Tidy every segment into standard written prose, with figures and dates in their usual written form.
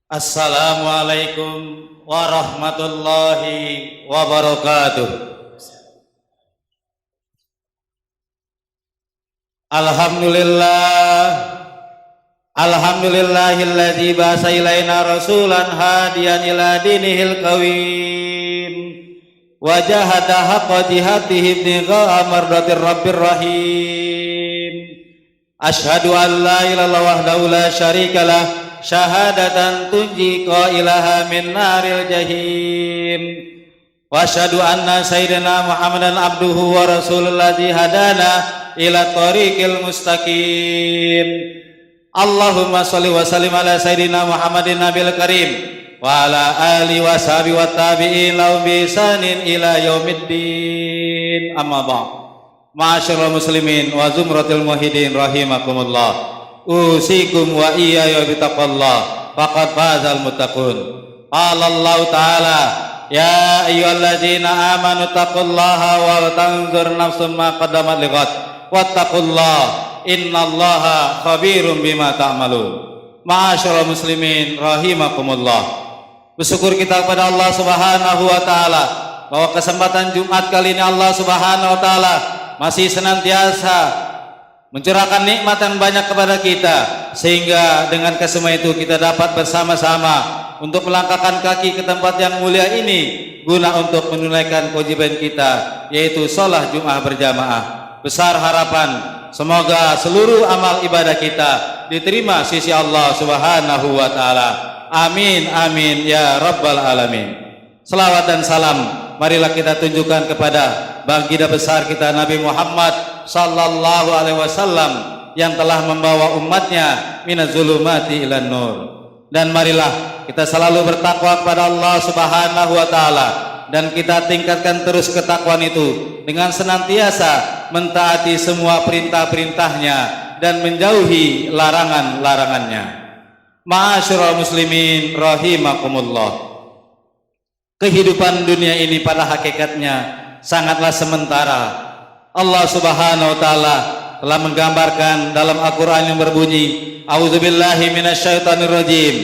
Assalamualaikum warahmatullahi wabarakatuh. Alhamdulillahilladzi ba'atsa ilaina rasulan hadiyan ila dinihil qawim wa jahada haqqa jihadihi ibtigha'a mardatir rabbir rahim. Asyhadu an la ilaha illallah wahdahu la syarikalah syahadatan tunji qailaha min naril jahim wa asyhadu anna sayyidina Muhammadan abduhu wa rasulul ladzi hadana ila tariqil mustaqim. Allahumma shalli wa sallim ala sayyidina Muhammadin nabil karim wa ala alihi wa sahbihi wa tabi'in lahum bi ihsanin ila yaumiddin. Amma ba'd. Ma'asyiral muslimin wa zumratil muwahhidin rahimakumullah. Usikum wa iyaya bitaqwallah faqad fazal muttaqun. Qala Allah Ta'ala ya ayyuhalladzina amanu taqullaha wal tanzur nafsum ma qaddamat lighad wattaqullaha innallaha khabirum bima ta'malun. Ma'asyiral muslimin rahimakumullah. Bersyukur kita kepada Allah Subhanahu wa taala bahwa kesempatan Jumat kali ini Allah Subhanahu wa taala masih senantiasa mencurahkan nikmat yang banyak kepada kita, sehingga dengan kesemua itu kita dapat bersama-sama untuk melangkahkan kaki ke tempat yang mulia ini guna untuk menunaikan kewajiban kita, yaitu sholat Jumat berjamaah. Besar harapan semoga seluruh amal ibadah kita diterima sisi Allah Subhanahu wa taala. Amin amin ya rabbal alamin. Selawat dan salam marilah kita tunjukkan kepada baginda besar kita Nabi Muhammad sallallahu alaihi wasallam yang telah membawa umatnya minaz zulumati ilan nur. Dan marilah kita selalu bertakwa kepada Allah Subhanahu wa taala, dan kita tingkatkan terus ketakwaan itu dengan senantiasa mentaati semua perintah-perintahnya dan menjauhi larangan-larangannya. Ma'asyiral muslimin rahimakumullah. Kehidupan dunia ini pada hakikatnya sangatlah sementara. Allah Subhanahu wa taala telah menggambarkan dalam Al-Qur'an yang berbunyi, A'udzubillahi minasyaitonir rajim.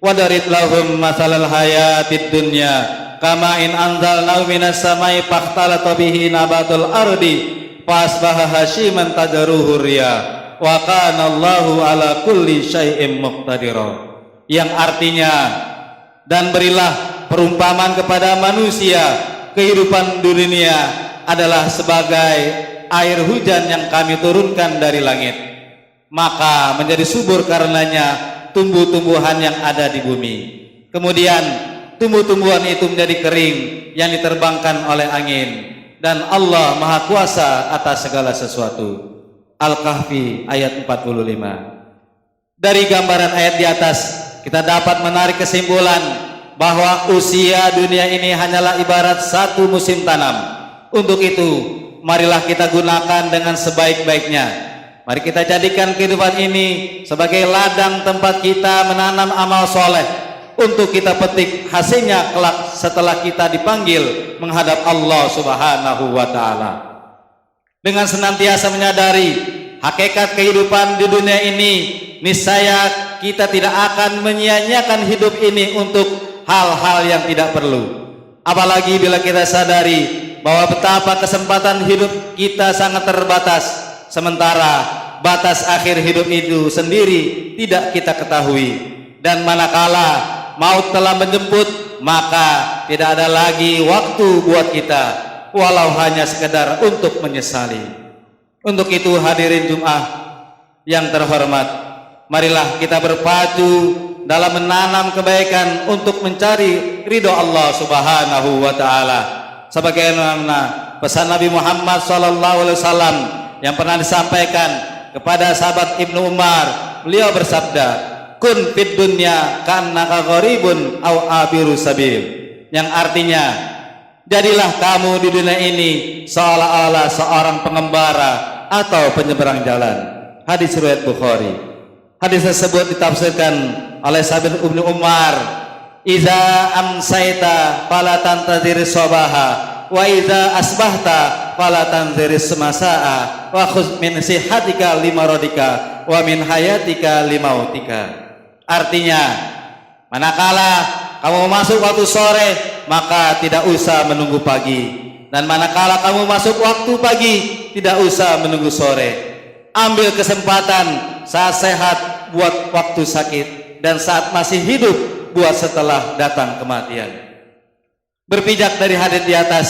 Wadarit lahum matsalal hayatid dunya kama in anzalnahu minas samai fakhtalata bihi nabatul ardi fasbaha hasyiman tadruhu riyah wa kana Allahu ala kulli syai'in muqtadira. Yang artinya, dan berilah perumpamaan kepada manusia, kehidupan dunia adalah sebagai air hujan yang kami turunkan dari langit, maka menjadi subur karenanya tumbuh-tumbuhan yang ada di bumi. Kemudian tumbuh-tumbuhan itu menjadi kering yang diterbangkan oleh angin, dan Allah Maha Kuasa atas segala sesuatu. Al-Kahfi ayat 45. Dari gambaran ayat di atas kita dapat menarik kesimpulan bahwa usia dunia ini hanyalah ibarat satu musim tanam. Untuk itu, marilah kita gunakan dengan sebaik-baiknya. Mari kita jadikan kehidupan ini sebagai ladang tempat kita menanam amal soleh untuk kita petik hasilnya kelak setelah kita dipanggil menghadap Allah Subhanahu wa taala. Dengan senantiasa menyadari hakikat kehidupan di dunia ini, niscaya kita tidak akan menyia-nyiakan hidup ini untuk hal-hal yang tidak perlu. Apalagi bila kita sadari bahwa betapa kesempatan hidup kita sangat terbatas, sementara batas akhir hidup itu sendiri tidak kita ketahui. Dan manakala maut telah menjemput, maka tidak ada lagi waktu buat kita, walau hanya sekedar untuk menyesali. Untuk itu hadirin Jum'ah yang terhormat, marilah kita berpacu dalam menanam kebaikan untuk mencari ridho Allah Subhanahu wa taala. Sebagaimana pesan Nabi Muhammad SAW yang pernah disampaikan kepada sahabat Ibnu Umar, beliau bersabda, kun fid dunya ka'annaka gharibun aw abiru sabil, yang artinya, jadilah kamu di dunia ini seolah-olah seorang pengembara atau penyeberang jalan. Hadis riwayat Bukhari. Hadis tersebut ditafsirkan oleh sahabat Ibnu Umar, iza amsaita fala tantazir sabaha wa iza asbahta fala tanzir masaa wa khudh min sihatika limaradika wa min hayatika limautika. Artinya, Manakala kamu masuk waktu sore, maka tidak usah menunggu pagi. Dan manakala kamu masuk waktu pagi, tidak usah menunggu sore. Ambil kesempatan saat sehat buat waktu sakit, dan saat masih hidup buat setelah datang kematian. Berpijak dari hadits di atas,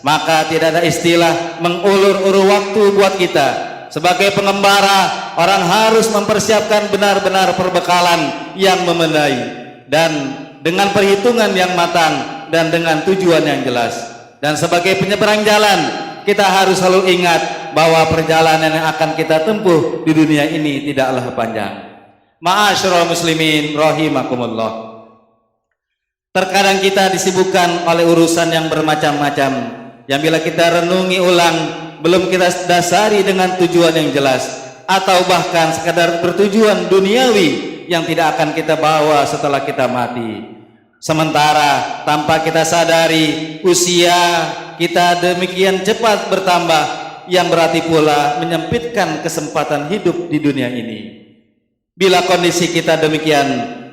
maka tidak ada istilah mengulur-ulur waktu buat kita. Sebagai pengembara, orang harus mempersiapkan benar-benar perbekalan yang memadai, dan dengan perhitungan yang matang, dan dengan tujuan yang jelas. Dan sebagai penyeberang jalan, kita harus selalu ingat bahwa perjalanan yang akan kita tempuh di dunia ini tidaklah panjang. Ma'asyiral muslimin rahimakumullah. Terkadang kita disibukkan oleh urusan yang bermacam-macam, yang bila kita renungi ulang belum kita dasari dengan tujuan yang jelas, atau bahkan sekadar bertujuan duniawi yang tidak akan kita bawa setelah kita mati. Sementara tanpa kita sadari, usia kita demikian cepat bertambah, yang berarti pula menyempitkan kesempatan hidup di dunia ini. Bila kondisi kita demikian,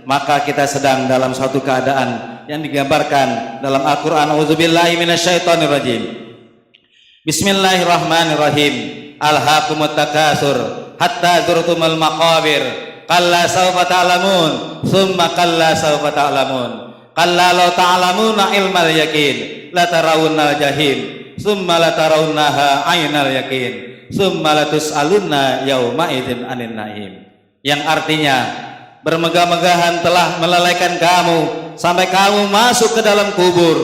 maka kita sedang dalam suatu keadaan yang digambarkan dalam Al-Quran. A'udzubillahi minasyaitonirrajim. Bismillahirrahmanirrahim. Alhaakumut takasur hatta zurtumul maqabir. Kalla sawfa ta'lamun, tsumma kalla sawfa ta'lamun. Kalla law ta'lamuna ilmal yakin la tarawunnal jahim tsumma la tarawunnaha ainal yakin tsumma la tus'alunna yauma idzin anin naim. Yang artinya, bermegah-megahan telah melalaikan kamu sampai kamu masuk ke dalam kubur.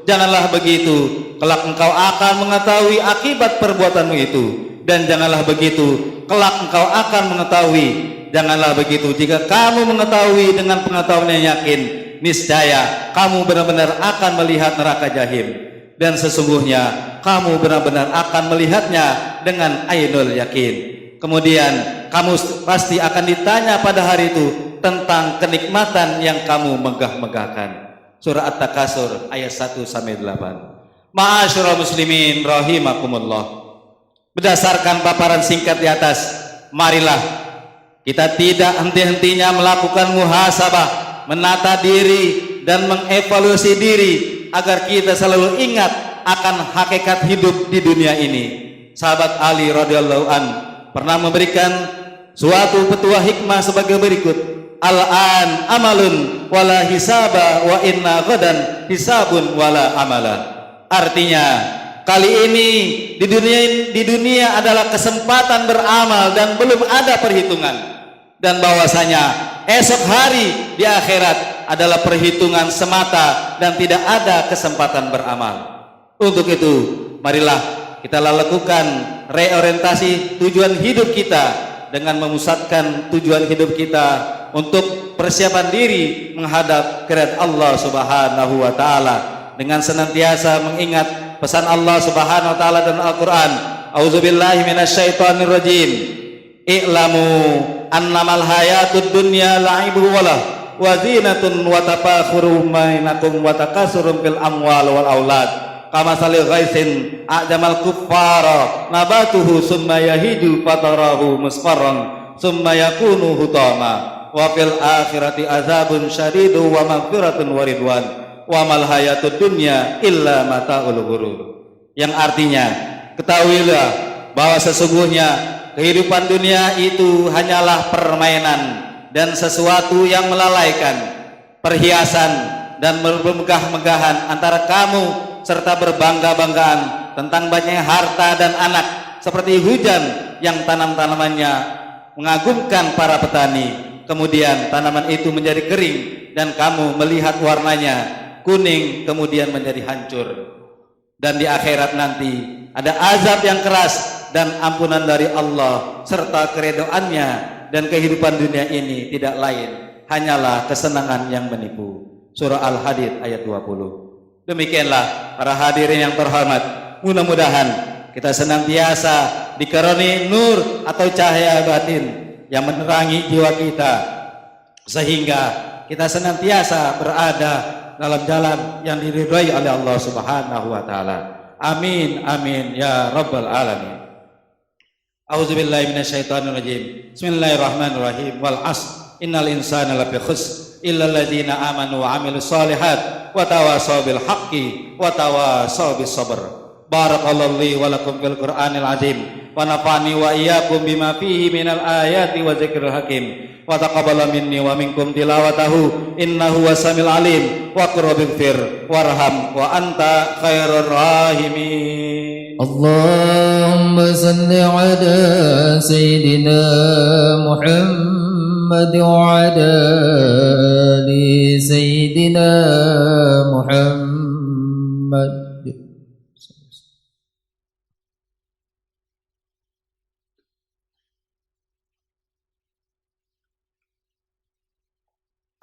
Janganlah begitu, kelak engkau akan mengetahui akibat perbuatanmu itu. Dan janganlah begitu, kelak engkau akan mengetahui. Janganlah begitu, jika kamu mengetahui dengan pengetahuan yang yakin, niscaya kamu benar-benar akan melihat neraka jahim, dan sesungguhnya kamu benar-benar akan melihatnya dengan ainul yakin. Kemudian kamu pasti akan ditanya pada hari itu tentang kenikmatan yang kamu megah-megahkan. Surah At-Takasur ayat 1-8. Ma'asyiral muslimin rahimakumullah. Berdasarkan paparan singkat di atas, marilah kita tidak henti-hentinya melakukan muhasabah, menata diri dan mengevaluasi diri agar kita selalu ingat akan hakikat hidup di dunia ini. Sahabat Ali radhiyallahu an pernah memberikan suatu petua hikmah sebagai berikut: al-an amalun wala hisaba wa inna ghadan hisabun wala amala. Artinya, kali ini di dunia adalah kesempatan beramal dan belum ada perhitungan, dan bahwasanya esok hari di akhirat adalah perhitungan semata dan tidak ada kesempatan beramal. Untuk itu, marilah kita lakukan reorientasi tujuan hidup kita dengan memusatkan tujuan hidup kita untuk persiapan diri menghadap kehadirat Allah Subhanahu wa taala dengan senantiasa mengingat pesan Allah Subhanahu wa taala dan Al-Qur'an. A'udzubillahi minasyaitonirrajim. I'lamu annamal hayatud dunya la'ibu wa zinatun wa tafakhurun bainakum wa takasurum fil amwal wal aulad. Kama salil ghaisin a'jamal kuffara nabatuhu summa yahidu fatarahu musfarran summa yakunu hutama wa fil akhirati azabun syadidu wa maghfiratun wa ridwan wa mal hayatud dunya illa mata'ul ghurur. Yang artinya, ketahuilah bahwa sesungguhnya kehidupan dunia itu hanyalah permainan dan sesuatu yang melalaikan, perhiasan dan bermegah-megahan antara kamu serta berbangga-banggaan tentang banyaknya harta dan anak, seperti hujan yang tanam-tanamannya mengagumkan para petani, kemudian tanaman itu menjadi kering dan kamu melihat warnanya kuning kemudian menjadi hancur. Dan di akhirat nanti ada azab yang keras dan ampunan dari Allah serta keredoannya, dan kehidupan dunia ini tidak lain hanyalah kesenangan yang menipu. Surah Al-Hadid ayat 20. Demikianlah para hadirin yang terhormat, mudah-mudahan kita senantiasa dikaruniai nur atau cahaya batin yang menerangi jiwa kita, sehingga kita senantiasa berada dalam jalan yang diridhai oleh Allah Subhanahu wa taala. Amin amin ya rabbal alamin. A'udzubillahi minasyaitonirrajim. Bismillahirrahmanirrahim. Wal 'ashr innal insana lafi khusr illal ladzina amanu wa amilus solihat wa tawasaw bil haqqi wa tawasaw bis sabr. Barakallahu li wa lakum fil Qur'anil azim wa nafa'ani wa iyyakum bima fihi minal ayati wa dzikril hakim wa taqabbala minni wa minkum tilawatahu innahu wasamil alim wa qur bighfir warham wa anta khairur rahimin. Allahumma salli ala sayyidina Muhammad wa ala ali sayyidina Muhammad.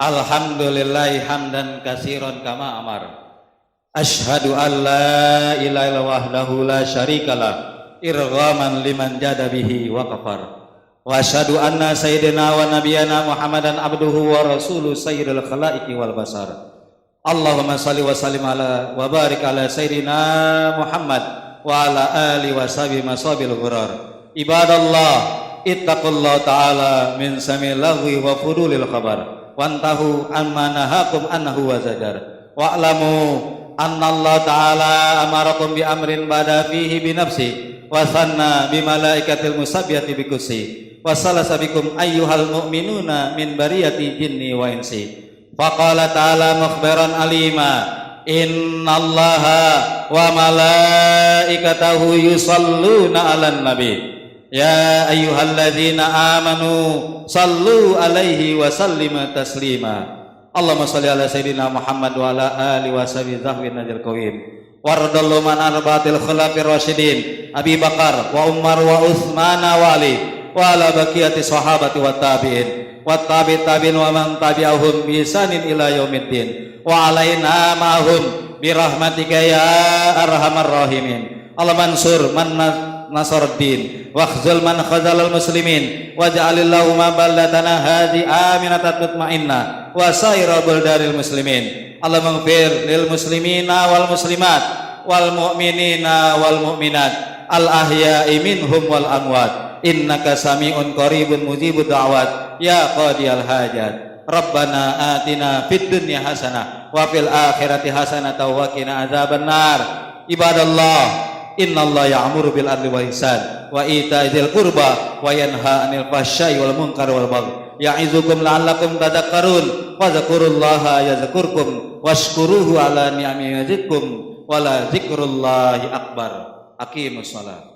Alhamdulillahi hamdan katsiran kama amar. Asyhadu an la ilaha illallah wahdahu la syarikalah irghaman liman jada bihi wa kafar. Wa asyhadu anna sayyidina wa nabiyyana Muhammadan abduhu wa rasuluhu sayyidul khalaiqi wal basar. Allahumma salli wa sallim ala wa barik ala sayyidina Muhammad wa ala ali wa sahbihi masabil ghurar. Ibadallah ittaqullaha ta'ala min samil lagwi wa fudulil khabar. Wantahu amma nahakum annahu wa zajar wa'lamu anna Allah ta'ala amarakum bi amrin bada fihi bi nafsi wa sanna bi malaikatil musabbihati bi kursi wa salasa bikum ayyuhal mu'minuna min bariyati jinni wa insi faqala ta'ala mukhbiran alima inna Allaha wa malaikatahu yusalluna 'alan nabi. Ya ayyuhalladzina amanu sallu alaihi wa sallimu taslima. Allahumma salli ala sayyidina Muhammad wa ala ali wa sahbihi zahwin najil qawim. Waradallahu man arbaatil khulafir rasyidin Abi Bakar wa Umar wa Utsman wa Ali wa ala baqiyati sahabati wa tabi'in wa tabi'in wa man tabi'ahum bi ihsanin ila yaumiddin wa alaina ma'hum bi rahmatika ya arhamar rahimin. Allah mansur man Nasaruddin wakhzul man khazalal muslimin waj'alillahu ma ballatana hadi aminatan mutmainnah wa saira buldaril muslimin. Allah maghfir lil muslimina wal muslimat wal mu'minina wal mu'minat al ahya'i minhum wal amwat innaka sami'un qaribun mujibud da'wat ya qadiyal hajat. Rabbana atina fid dunya hasanah wa fil akhirati hasanah wa qina adzabannar. Ibadallah innallaha ya'muru bil adli wal ihsan wa ita'il qurba wa yanha 'anil fahsya'i wal munkari wal baghi ya'izukum la'allakum tadhakkarun wa dzkurullaha yazkurkum washkuruhu 'ala ni'amihi yazidkum wa la dzikrullahi akbar. Aqimus shalah.